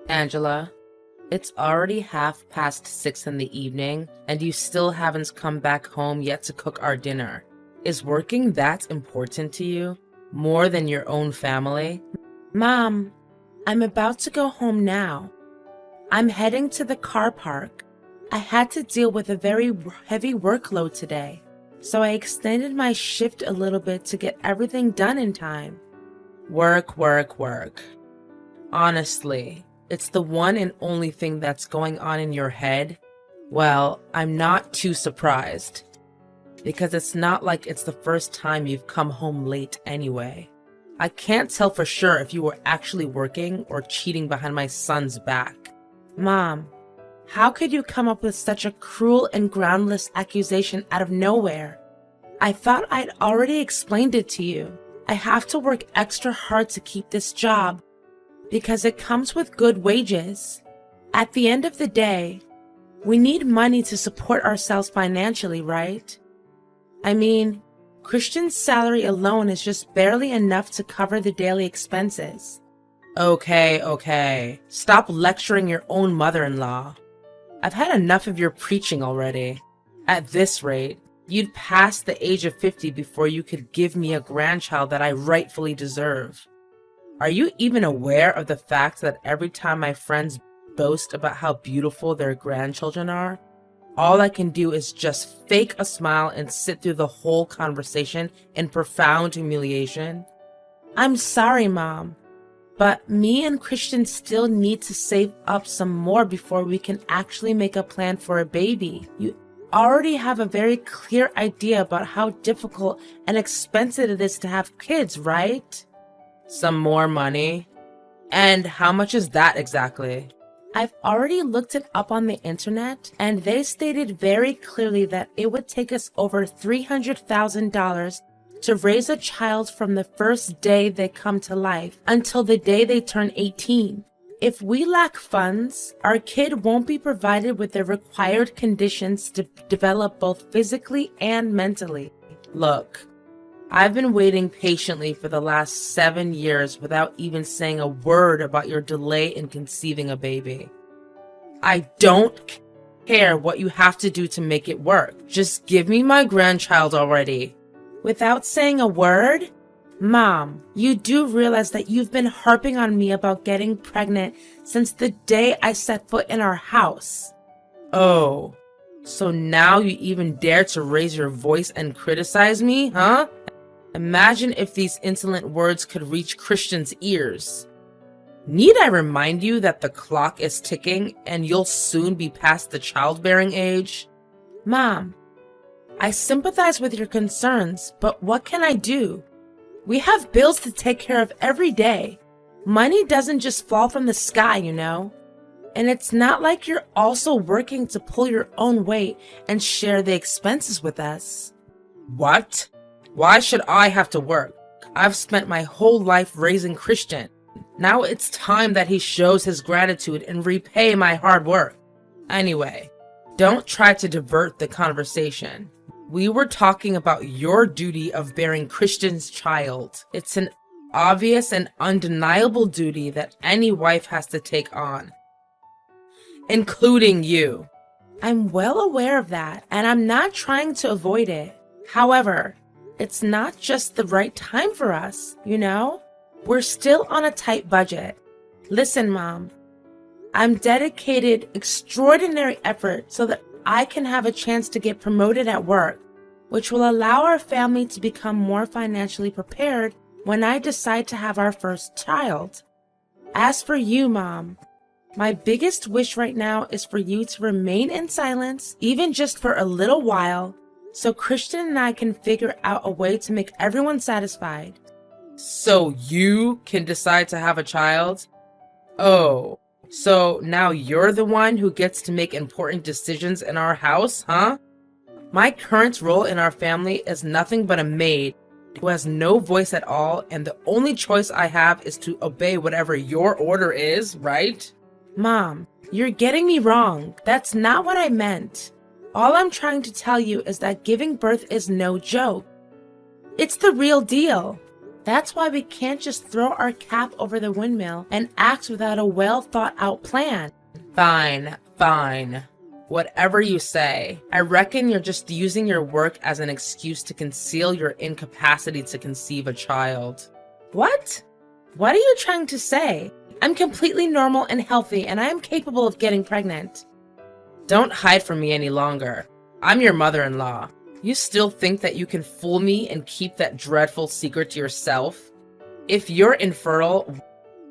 Angela, it's already 6:30 in the evening, and you still haven't come back home yet to cook our dinner. Is working that important to you? More than your own family? Mom, I'm about to go home now. I'm heading to the car park. I had to deal with a very heavy workload today, so I extended my shift a little bit to get everything done in time. Work, work, work. Honestly, it's the one and only thing that's going on in your head. Well, I'm not too surprised, because it's not like it's the first time you've come home late anyway. I can't tell for sure if you were actually working or cheating behind my son's back. Mom, how could you come up with such a cruel and groundless accusation out of nowhere? I thought I'd already explained it to you. I have to work extra hard to keep this job because it comes with good wages. At the end of the day, we need money to support ourselves financially, right? I mean, Christian's salary alone is just barely enough to cover the daily expenses. Okay. Stop lecturing your own mother-in-law. I've had enough of your preaching already. At this rate, you'd pass the age of 50 before you could give me a grandchild that I rightfully deserve. Are you even aware of the fact that every time my friends boast about how beautiful their grandchildren are, all I can do is just fake a smile and sit through the whole conversation in profound humiliation? I'm sorry, Mom, but me and Christian still need to save up some more before we can actually make a plan for a baby. You already have a very clear idea about how difficult and expensive it is to have kids, right? Some more money? And how much is that exactly? I've already looked it up on the internet, and they stated very clearly that it would take us over $300,000 to raise a child from the first day they come to life until the day they turn 18. If we lack funds, our kid won't be provided with the required conditions to develop both physically and mentally. Look, I've been waiting patiently for the last 7 years without even saying a word about your delay in conceiving a baby. I don't care what you have to do to make it work. Just give me my grandchild already. Without saying a word? Mom, you do realize that you've been harping on me about getting pregnant since the day I set foot in our house. Oh, so now you even dare to raise your voice and criticize me, huh? Imagine if these insolent words could reach Christian's ears. Need I remind you that the clock is ticking and you'll soon be past the childbearing age? Mom, I sympathize with your concerns, but what can I do? We have bills to take care of every day. Money doesn't just fall from the sky, you know. And it's not like you're also working to pull your own weight and share the expenses with us. What? Why should I have to work? I've spent my whole life raising Christian. Now it's time that he shows his gratitude and repay my hard work. Anyway, don't try to divert the conversation. We were talking about your duty of bearing Christian's child. It's an obvious and undeniable duty that any wife has to take on, including you. I'm well aware of that, and I'm not trying to avoid it. However, it's not just the right time for us, you know? We're still on a tight budget. Listen, Mom, I'm dedicated extraordinary effort so that I can have a chance to get promoted at work, which will allow our family to become more financially prepared when I decide to have our first child. As for you, Mom, my biggest wish right now is for you to remain in silence, even just for a little while, so Christian and I can figure out a way to make everyone satisfied. So you can decide to have a child? Oh, so now you're the one who gets to make important decisions in our house, huh? My current role in our family is nothing but a maid who has no voice at all, and the only choice I have is to obey whatever your order is, right? Mom, you're getting me wrong. That's not what I meant. All I'm trying to tell you is that giving birth is no joke. It's the real deal. That's why we can't just throw our cap over the windmill and act without a well-thought-out plan. Fine, fine. Whatever you say. I reckon you're just using your work as an excuse to conceal your incapacity to conceive a child. What? What are you trying to say? I'm completely normal and healthy, and I am capable of getting pregnant. Don't hide from me any longer. I'm your mother-in-law. You still think that you can fool me and keep that dreadful secret to yourself? If you're infertile,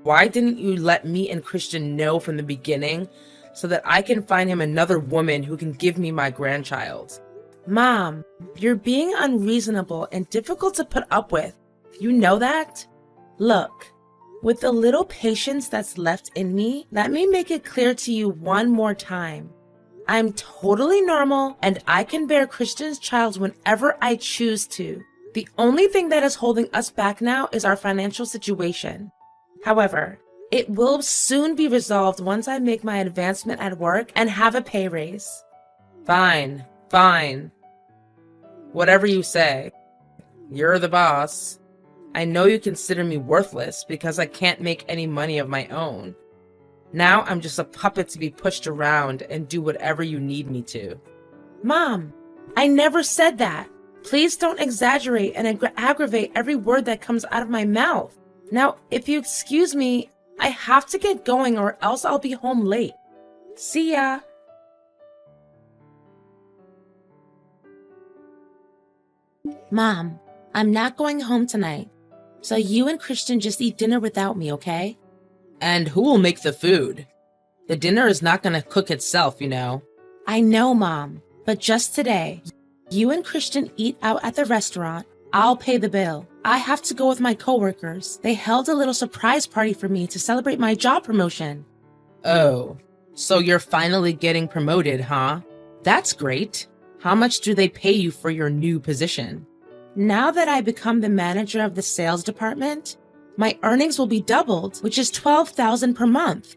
why didn't you let me and Christian know from the beginning so that I can find him another woman who can give me my grandchild? Mom, you're being unreasonable and difficult to put up with. You know that? Look, with the little patience that's left in me, let me make it clear to you one more time. I'm totally normal and I can bear Christian's child whenever I choose to. The only thing that is holding us back now is our financial situation. However, it will soon be resolved once I make my advancement at work and have a pay raise. Fine, fine. Whatever you say. You're the boss. I know you consider me worthless because I can't make any money of my own. Now I'm just a puppet to be pushed around and do whatever you need me to. Mom, I never said that. Please don't exaggerate and aggravate every word that comes out of my mouth. Now, if you excuse me, I have to get going or else I'll be home late. See ya. Mom, I'm not going home tonight. So you and Christian just eat dinner without me, okay? And who will make the food? The dinner is not going to cook itself, you know. I know, Mom, but just today, you and Christian eat out at the restaurant. I'll pay the bill. I have to go with my coworkers. They held a little surprise party for me to celebrate my job promotion. Oh, so you're finally getting promoted, huh? That's great. How much do they pay you for your new position? Now that I become the manager of the sales department, my earnings will be doubled, which is $12,000 per month.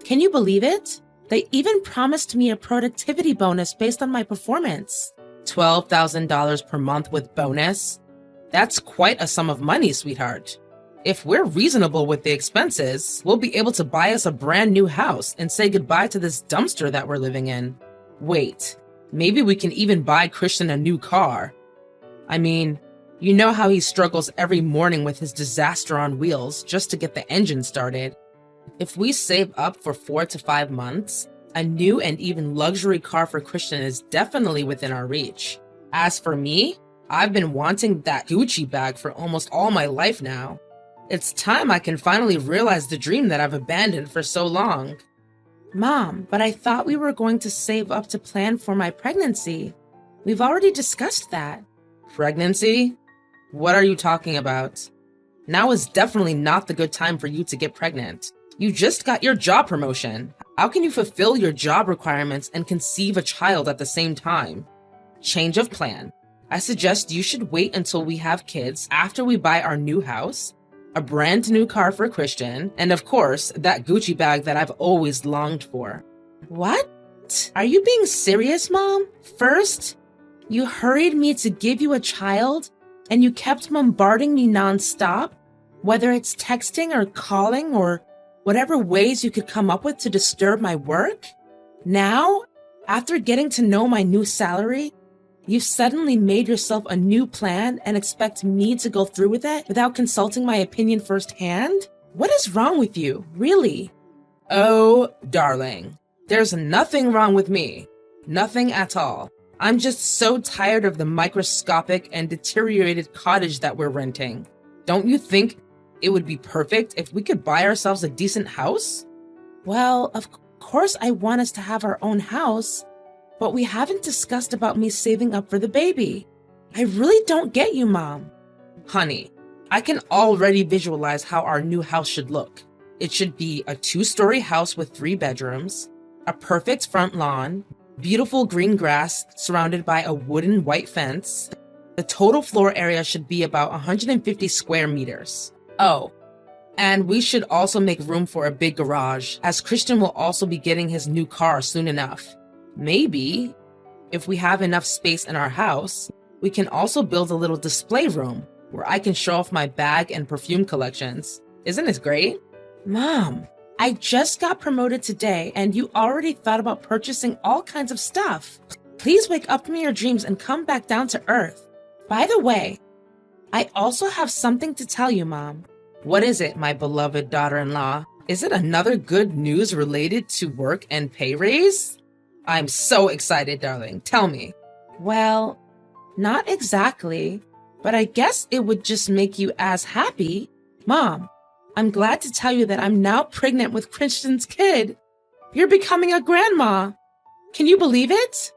Can you believe it? They even promised me a productivity bonus based on my performance. $12,000 per month with bonus? That's quite a sum of money, sweetheart. If we're reasonable with the expenses, we'll be able to buy us a brand new house and say goodbye to this dumpster that we're living in. Wait, maybe we can even buy Christian a new car. I mean, you know how he struggles every morning with his disaster on wheels just to get the engine started. If we save up for 4 to 5 months, a new and even luxury car for Christian is definitely within our reach. As for me, I've been wanting that Gucci bag for almost all my life now. It's time I can finally realize the dream that I've abandoned for so long. Mom, but I thought we were going to save up to plan for my pregnancy. We've already discussed that. Pregnancy? What are you talking about? Now is definitely not the good time for you to get pregnant. You just got your job promotion. How can you fulfill your job requirements and conceive a child at the same time? Change of plan. I suggest you should wait until we have kids after we buy our new house, a brand new car for Christian, and of course, that Gucci bag that I've always longed for. What? Are you being serious, Mom? First, you hurried me to give you a child, and you kept bombarding me nonstop, whether it's texting or calling or whatever ways you could come up with to disturb my work. Now, after getting to know my new salary, you suddenly made yourself a new plan and expect me to go through with it without consulting my opinion firsthand? What is wrong with you, really? Oh, darling, there's nothing wrong with me. Nothing at all. I'm just so tired of the microscopic and deteriorated cottage that we're renting. Don't you think it would be perfect if we could buy ourselves a decent house? Well, of course I want us to have our own house, but we haven't discussed about me saving up for the baby. I really don't get you, Mom. Honey, I can already visualize how our new house should look. It should be a 2-story house with 3 bedrooms, a perfect front lawn, beautiful green grass surrounded by a wooden white fence. The total floor area should be about 150 square meters. Oh, and we should also make room for a big garage, as Christian will also be getting his new car soon enough. Maybe, if we have enough space in our house, we can also build a little display room where I can show off my bag and perfume collections. Isn't it great? Mom, I just got promoted today and you already thought about purchasing all kinds of stuff. Please wake up from your dreams and come back down to earth. By the way, I also have something to tell you, Mom. What is it, my beloved daughter-in-law? Is it another good news related to work and pay raise? I'm so excited, darling. Tell me. Well, not exactly, but I guess it would just make you as happy. Mom, I'm glad to tell you that I'm now pregnant with Christian's kid. You're becoming a grandma. Can you believe it?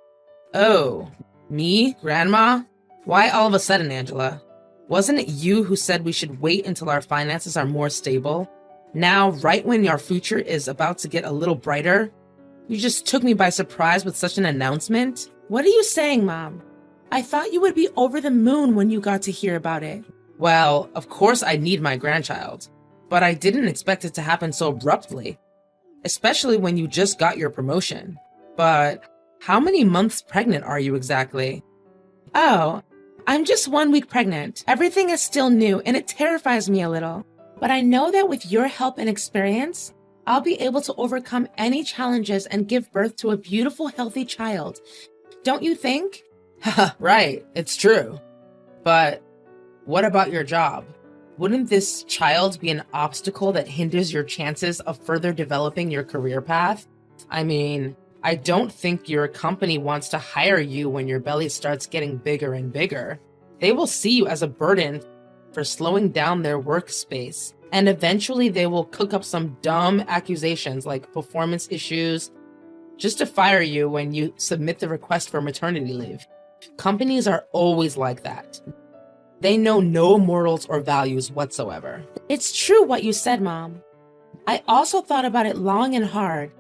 Oh, me, grandma? Why all of a sudden, Angela? Wasn't it you who said we should wait until our finances are more stable? Now, right when our future is about to get a little brighter, you just took me by surprise with such an announcement? What are you saying, Mom? I thought you would be over the moon when you got to hear about it. Well, of course I need my grandchild, but I didn't expect it to happen so abruptly, especially when you just got your promotion. But how many months pregnant are you exactly? Oh, I'm just 1 week pregnant. Everything is still new and it terrifies me a little. But I know that with your help and experience, I'll be able to overcome any challenges and give birth to a beautiful, healthy child. Don't you think? Right, it's true. But what about your job? Wouldn't this child be an obstacle that hinders your chances of further developing your career path? I mean, I don't think your company wants to hire you when your belly starts getting bigger and bigger. They will see you as a burden for slowing down their workspace, and eventually they will cook up some dumb accusations like performance issues just to fire you when you submit the request for maternity leave. Companies are always like that. They know no morals or values whatsoever. It's true what you said, Mom. I also thought about it long and hard.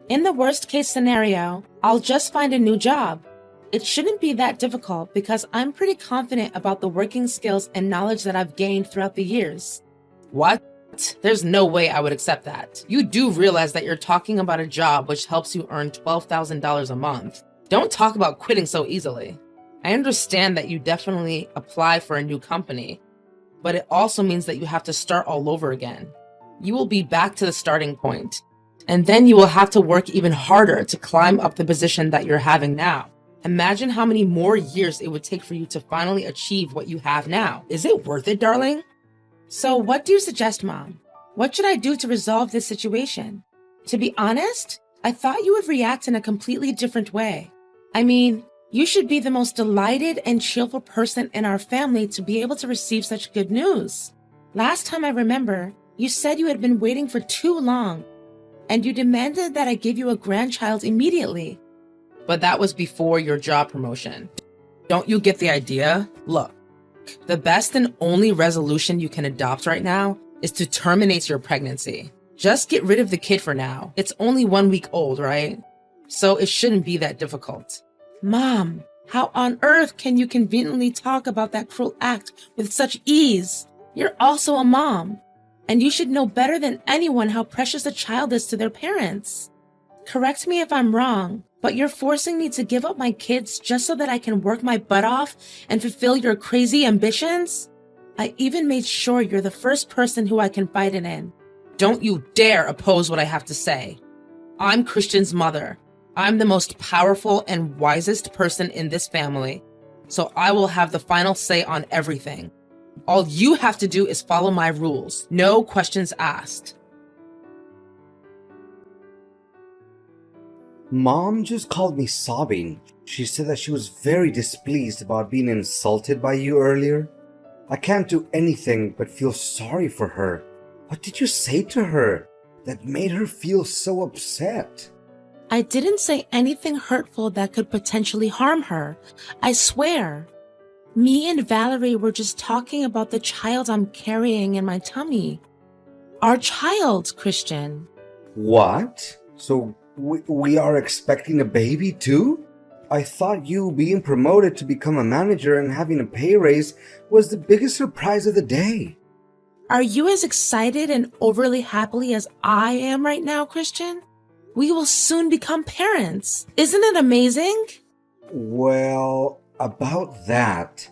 In the worst case scenario, I'll just find a new job. It shouldn't be that difficult because I'm pretty confident about the working skills and knowledge that I've gained throughout the years. What? There's no way I would accept that. You do realize that you're talking about a job which helps you earn $12,000 a month. Don't talk about quitting so easily. I understand that you definitely apply for a new company, but it also means that you have to start all over again. You will be back to the starting point, and then you will have to work even harder to climb up the position that you're having now. Imagine how many more years it would take for you to finally achieve what you have now. Is it worth it, darling? So what do you suggest, Mom? What should I do to resolve this situation? To be honest, I thought you would react in a completely different way. I mean, you should be the most delighted and cheerful person in our family to be able to receive such good news. Last time I remember, you said you had been waiting for too long, and you demanded that I give you a grandchild immediately. But that was before your job promotion. Don't you get the idea? Look, the best and only resolution you can adopt right now is to terminate your pregnancy. Just get rid of the kid for now. It's only 1 week old, right? So it shouldn't be that difficult. Mom, how on earth can you conveniently talk about that cruel act with such ease? You're also a mom, and you should know better than anyone how precious a child is to their parents. Correct me if I'm wrong, but you're forcing me to give up my kids just so that I can work my butt off and fulfill your crazy ambitions? I even made sure you're the first person who I confide in. Don't you dare oppose what I have to say. I'm Christian's mother. I'm the most powerful and wisest person in this family, so I will have the final say on everything. All you have to do is follow my rules. No questions asked. Mom just called me sobbing. She said that she was very displeased about being insulted by you earlier. I can't do anything but feel sorry for her. What did you say to her that made her feel so upset? I didn't say anything hurtful that could potentially harm her. I swear. Me and Valerie were just talking about the child I'm carrying in my tummy. Our child, Christian. What? So we are expecting a baby too? I thought you being promoted to become a manager and having a pay raise was the biggest surprise of the day. Are you as excited and overly happy as I am right now, Christian? We will soon become parents. Isn't it amazing? Well, about that,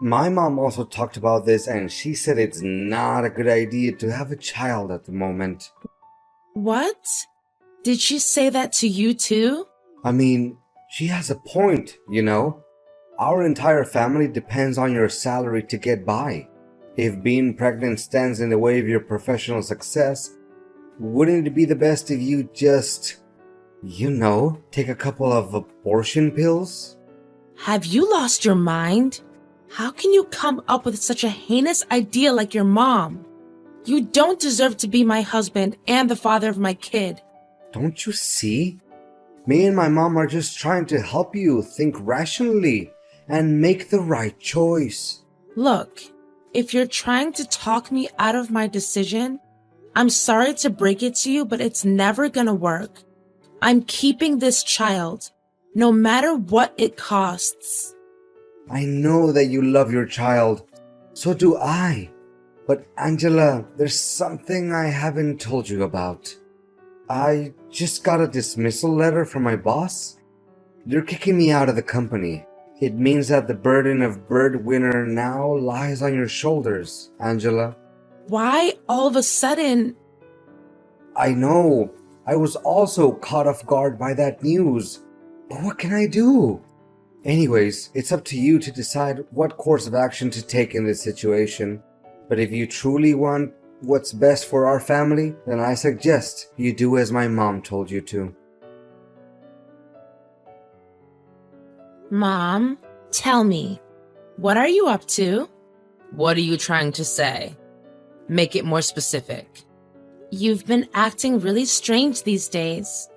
My mom also talked about this and she said it's not a good idea to have a child at the moment. What? Did she say that to you too? I mean, she has a point, you know? Our entire family depends on your salary to get by. If being pregnant stands in the way of your professional success, wouldn't it be the best if you just, take a couple of abortion pills? Have you lost your mind? How can you come up with such a heinous idea like your mom? You don't deserve to be my husband and the father of my kid. Don't you see? Me and my mom are just trying to help you think rationally and make the right choice. Look, if you're trying to talk me out of my decision, I'm sorry to break it to you, but it's never gonna work. I'm keeping this child, no matter what it costs. I know that you love your child. So do I. But Angela, there's something I haven't told you about. I just got a dismissal letter from my boss. They're kicking me out of the company. It means that the burden of breadwinner now lies on your shoulders, Angela. Why all of a sudden? I know. I was also caught off guard by that news. But what can I do? Anyways, it's up to you to decide what course of action to take in this situation. But if you truly want what's best for our family, then I suggest you do as my mom told you to. Mom, tell me, what are you up to? What are you trying to say? Make it more specific. You've been acting really strange these days.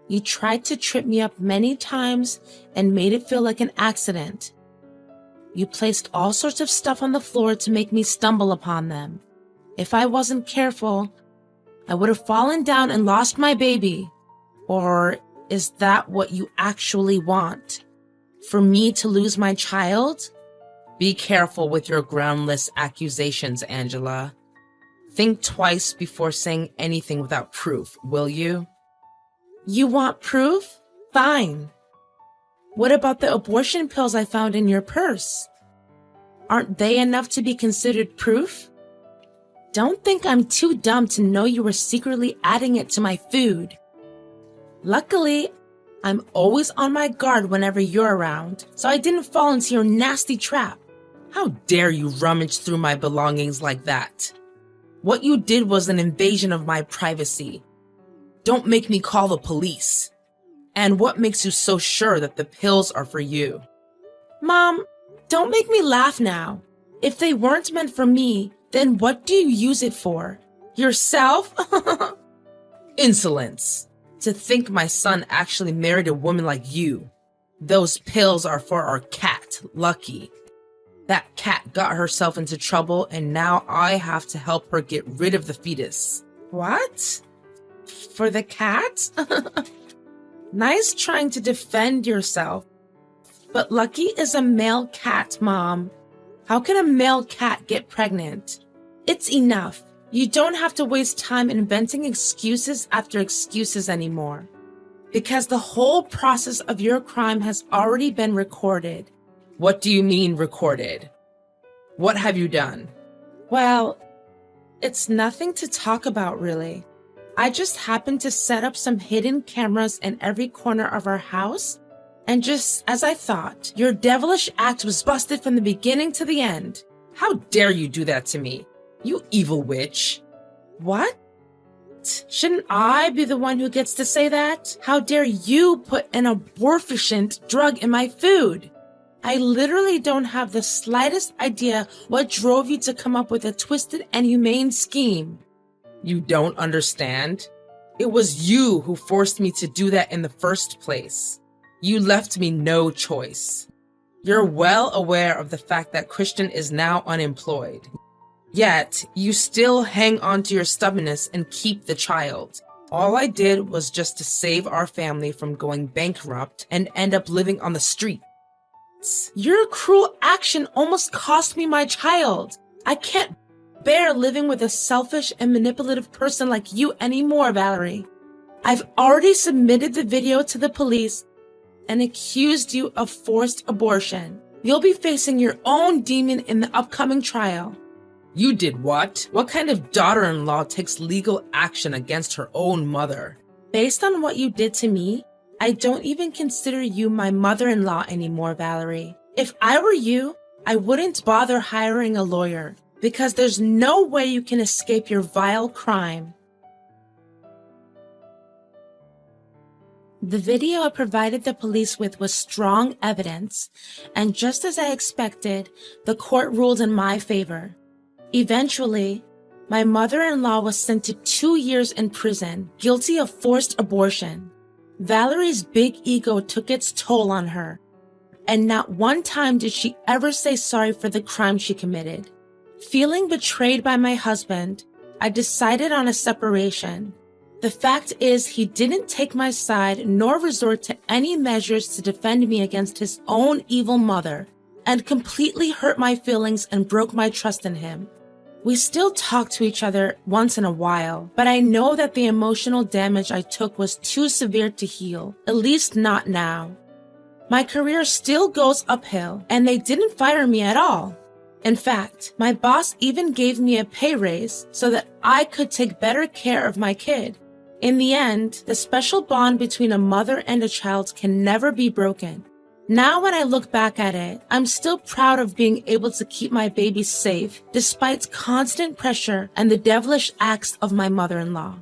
You tried to trip me up many times and made it feel like an accident. You placed all sorts of stuff on the floor to make me stumble upon them. If I wasn't careful, I would have fallen down and lost my baby. Or is that what you actually want? For me to lose my child? Be careful with your groundless accusations, Angela. Think twice before saying anything without proof, will you? You want proof? Fine. What about the abortion pills I found in your purse? Aren't they enough to be considered proof? Don't think I'm too dumb to know you were secretly adding it to my food. Luckily, I'm always on my guard whenever you're around, so I didn't fall into your nasty trap. How dare you rummage through my belongings like that? What you did was an invasion of my privacy. Don't make me call the police. And what makes you so sure that the pills are for you? Mom, don't make me laugh now. If they weren't meant for me, then what do you use it for? Yourself? Insolence. To think my son actually married a woman like you. Those pills are for our cat, Lucky. That cat got herself into trouble and now I have to help her get rid of the fetus. What? For the cat? Nice trying to defend yourself. But Lucky is a male cat, Mom. How can a male cat get pregnant? It's enough. You don't have to waste time inventing excuses after excuses anymore. Because the whole process of your crime has already been recorded. What do you mean recorded? What have you done? Well, it's nothing to talk about really. I just happened to set up some hidden cameras in every corner of our house, and just as I thought, your devilish act was busted from the beginning to the end. How dare you do that to me, you evil witch? What? Shouldn't I be the one who gets to say that? How dare you put an abortifacient drug in my food? I literally don't have the slightest idea what drove you to come up with a twisted and humane scheme. You don't understand? It was you who forced me to do that in the first place. You left me no choice. You're well aware of the fact that Christian is now unemployed. Yet, you still hang on to your stubbornness and keep the child. All I did was just to save our family from going bankrupt and end up living on the street. Your cruel action almost cost me my child. I can't bear living with a selfish and manipulative person like you anymore, Valerie. I've already submitted the video to the police and accused you of forced abortion. You'll be facing your own demon in the upcoming trial. You did what? What kind of daughter-in-law takes legal action against her own mother? Based on what you did to me, I don't even consider you my mother-in-law anymore, Valerie. If I were you, I wouldn't bother hiring a lawyer, because there's no way you can escape your vile crime. The video I provided the police with was strong evidence, and just as I expected, the court ruled in my favor. Eventually, my mother-in-law was sent to 2 years in prison, guilty of forced abortion. Valerie's big ego took its toll on her, and not one time did she ever say sorry for the crime she committed. Feeling betrayed by my husband, I decided on a separation. The fact is, he didn't take my side nor resort to any measures to defend me against his own evil mother, and completely hurt my feelings and broke my trust in him. We still talk to each other once in a while, but I know that the emotional damage I took was too severe to heal, at least not now. My career still goes uphill, and they didn't fire me at all. In fact, my boss even gave me a pay raise so that I could take better care of my kid. In the end, the special bond between a mother and a child can never be broken. Now when I look back at it, I'm still proud of being able to keep my baby safe despite constant pressure and the devilish acts of my mother-in-law.